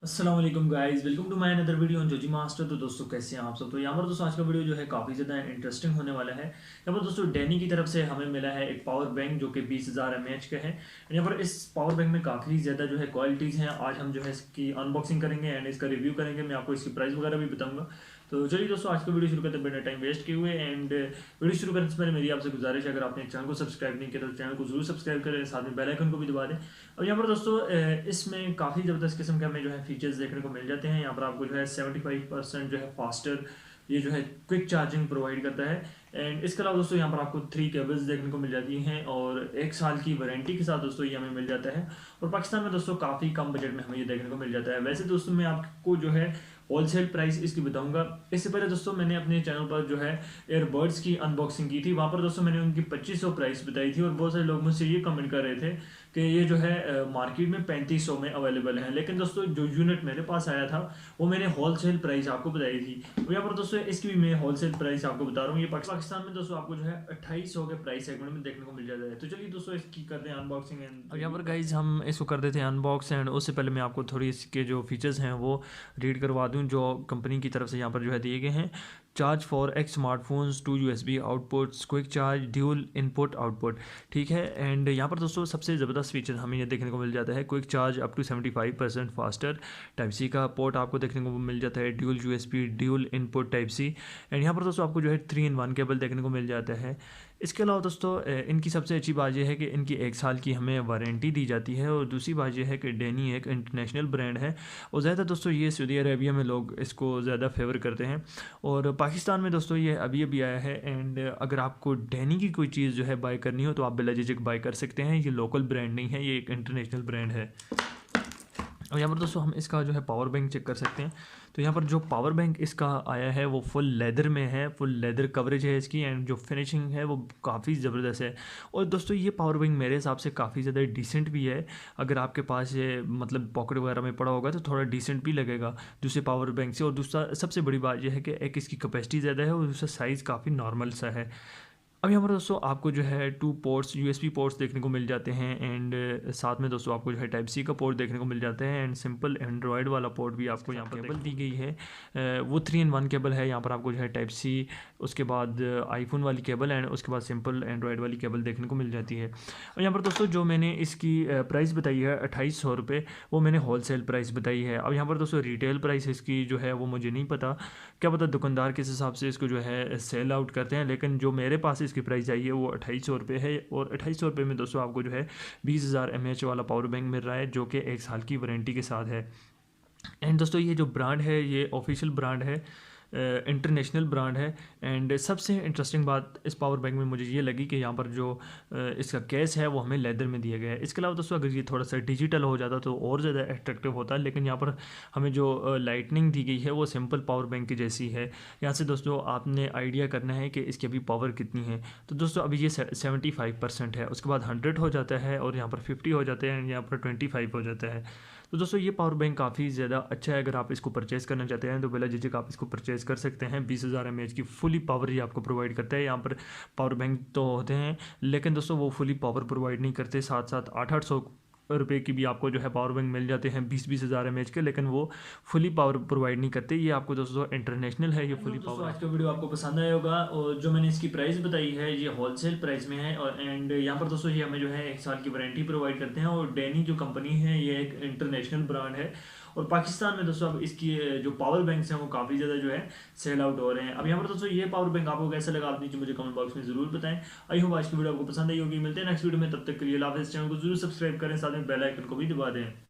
अस्सलाम वालेकुम guys, welcome to my another video on Joji master. तो दोस्तों कैसे हैं आप सब। तो यहाँ पर दोस्तों आज का वीडियो जो है काफ़ी ज़्यादा इंटरेस्टिंग होने वाला है। यहाँ पर दोस्तों डैनी की तरफ से हमें मिला है एक पावर बैंक जो कि 20,000 mAh का है। यहाँ पर इस पावर बैंक में काफ़ी ज़्यादा जो है क्वालिटीज़ हैं। आज हम जो है इसकी अनबॉक्सिंग करेंगे एंड इसका रिव्यू करेंगे। मैं आपको इसकी प्राइस वगैरह भी बताऊँगा। तो चलिए दोस्तों आज का वीडियो शुरू करते हैं बिना टाइम वेस्ट किए हुए। एंड वीडियो शुरू करने से पहले मेरी आपसे गुजारिश है, अगर आपने चैनल को सब्सक्राइब नहीं किया तो चैनल को जरूर सब्सक्राइब करें, साथ में बेल आइकन को भी दबा दें। और यहाँ पर दोस्तों इसमें काफ़ी ज़बरदस्त किस्म के हमें जो है फीचर्स देखने को मिल जाते हैं। यहाँ पर आपको जो है 75% जो है फास्टर ये जो है क्विक चार्जिंग प्रोवाइड करता है। एंड इसके अलावा दोस्तों यहाँ पर आपको 3 केबल्स देखने को मिल जाती हैं और 1 साल की वारंटी के साथ दोस्तों ये हमें मिल जाता है। और पाकिस्तान में दोस्तों काफ़ी कम बजट में हमें ये देखने को मिल जाता है। वैसे दोस्तों मैं आपको जो है होलसेल प्राइस इसकी बताऊंगा। इससे पहले दोस्तों मैंने अपने चैनल पर जो है एयरबड्स की अनबॉक्सिंग की थी। वहाँ पर दोस्तों मैंने उनकी 2500 प्राइस बताई थी और बहुत सारे लोग मुझसे ये कमेंट कर रहे थे कि ये जो है मार्केट में 3500 में अवेलेबल है। लेकिन दोस्तों जो यूनिट मेरे पास आया था वो मैंने होलसेल प्राइस आपको बताई थी। और यहाँ पर दोस्तों इसकी भी मैं होलसेल प्राइस आपको बता रहा हूँ। ये पाकिस्तान में दोस्तों आपको जो है 2800 के प्राइस सेगमेंट में देखने को मिल जाता है। तो चलिए दोस्तों इसकी करते हैं अनबॉक्सिंग। एंड अब यहाँ पर गाइज हम इसको कर देते हैं अनबॉक्स। एंड उससे पहले मैं आपको थोड़ी इसके जो फीचर्स हैं वो रीड करवा दूँ जो कंपनी की तरफ से यहाँ पर जो है दिए गए हैं। Charge for x smartphones, 2 USB outputs, quick charge, dual input output. ठीक है। एंड यहाँ पर दोस्तों सबसे ज़बरदस्त फीचर हमें ये देखने को मिल जाता है, quick charge up to 75% faster. Type C का पोर्ट आपको देखने को मिल जाता है, dual USB, dual input type C. And यहाँ पर दोस्तों आपको जो है 3-in-1 केबल देखने को मिल जाता है। इसके अलावा दोस्तों इनकी सबसे अच्छी बात यह है कि इनकी 1 साल की हमें वारंटी दी जाती है। और दूसरी बात यह है कि डैनी एक इंटरनेशनल ब्रांड है और ज़्यादा दोस्तों ये सऊदी अरेबिया में लोग इसको ज़्यादा फेवर करते हैं और पाकिस्तान में दोस्तों ये अभी अभी आया है। एंड अगर आपको डैनी की कोई चीज़ जो है बाय करनी हो तो आप बिला झिझक बाय कर सकते हैं। ये लोकल ब्रांड नहीं है, ये एक इंटरनेशनल ब्रांड है। और यहाँ पर दोस्तों हम इसका जो है पावर बैंक चेक कर सकते हैं। तो यहाँ पर जो पावर बैंक इसका आया है वो फुल लेदर में है, फुल लेदर कवरेज है इसकी। एंड जो फिनिशिंग है वो काफ़ी ज़बरदस्त है। और दोस्तों ये पावर बैंक मेरे हिसाब से काफ़ी ज़्यादा डिसेंट भी है। अगर आपके पास ये मतलब पॉकेट वगैरह में पड़ा होगा तो थोड़ा डिसेंट भी लगेगा दूसरे पावर बैंक से। और दूसरा सबसे बड़ी बात यह है कि एक इसकी कैपेसिटी ज़्यादा है और दूसरा साइज़ काफ़ी नॉर्मल सा है। अब यहाँ पर दोस्तों आपको जो है 2 पोर्ट्स USB पोर्ट्स देखने को मिल जाते हैं। एंड साथ में दोस्तों आपको जो है टाइप सी का पोर्ट देखने को मिल जाते हैं। एंड सिंपल एंड्रॉयड वाला पोर्ट भी आपको यहाँ पर केबल दी गई है, वो 3-in-1 केबल है। यहाँ पर आपको जो है टाइप सी, उसके बाद आईफोन वाली केबल एंड उसके बाद सिंपल एंड्रॉयड वाली केबल देखने को मिल जाती है। और यहाँ पर दोस्तों जो मैंने इसकी प्राइस बताई है 2800 रुपये, वो मैंने होलसेल प्राइस बताई है। अब यहाँ पर दोस्तों रिटेल प्राइस इसकी जो है वो मुझे नहीं पता, क्या पता दुकानदार किस हिसाब से इसको जो है सेल आउट करते हैं। लेकिन जो मेरे पास इसकी प्राइस आई है वो 2800 रुपये है। और 2800 रुपये में दोस्तों आपको जो है 20,000 mAh वाला पावर बैंक मिल रहा है जो कि 1 साल की वारंटी के साथ है। एंड दोस्तों ये जो ब्रांड है ये ऑफिशियल ब्रांड है, इंटरनेशनल ब्रांड है। एंड सबसे इंटरेस्टिंग बात इस पावर बैंक में मुझे ये लगी कि यहाँ पर जो इसका केस है वो हमें लेदर में दिया गया है। इसके अलावा दोस्तों अगर ये थोड़ा सा डिजिटल हो जाता तो और ज़्यादा अट्रैक्टिव होता, लेकिन यहाँ पर हमें जो लाइटनिंग दी गई है वो सिंपल पावर बैंक की जैसी है। यहाँ से दोस्तों आपने आइडिया करना है कि इसकी अभी पावर कितनी है। तो दोस्तों अभी ये 75% है, उसके बाद 100 हो जाता है और यहाँ पर 50 हो जाते हैं, यहाँ पर 25 हो जाता है। तो दोस्तों ये पावर बैंक काफ़ी ज़्यादा अच्छा है। अगर आप इसको परचेज़ करना चाहते हैं तो बिला झिझक आप इसको परचेज़ कर सकते हैं। 20,000 mAh की फुली पावर ये आपको प्रोवाइड करता है। यहाँ पर पावर बैंक तो होते हैं लेकिन दोस्तों वो फुली पावर प्रोवाइड नहीं करते। साथ साथ 800 रुपये की भी आपको जो है पावर बैंक मिल जाते हैं 20,000 mAh के, लेकिन वो फुली पावर प्रोवाइड नहीं करते। ये आपको दोस्तों इंटरनेशनल है ये फुली पावर। आज का वीडियो आपको पसंद आया होगा और जो मैंने इसकी प्राइस बताई है ये होलसेल प्राइस में है। और एंड यहाँ पर दोस्तों ये हमें जो है 1 साल की वारंटी प्रोवाइड करते हैं। और डैनी जो कंपनी है ये एक इंटरनेशनल ब्रांड है और पाकिस्तान में दोस्तों अब इसकी जो पावर बैंक्स हैं वो काफ़ी ज़्यादा जो है सेल आउट हो रहे हैं। अब यहाँ पर दोस्तों ये पावर बैंक आपको कैसा लगा आप नीचे मुझे कमेंट बॉक्स में ज़रूर बताएं। आई होप आज की वीडियो आपको पसंद आई होगी। मिलते हैं नेक्स्ट वीडियो में, तब तक के लिए अल्लाह हाफ़िज़। चैनल को जरूर सब्सक्राइब करें, साथ में बेल आइकन को भी दबा दें।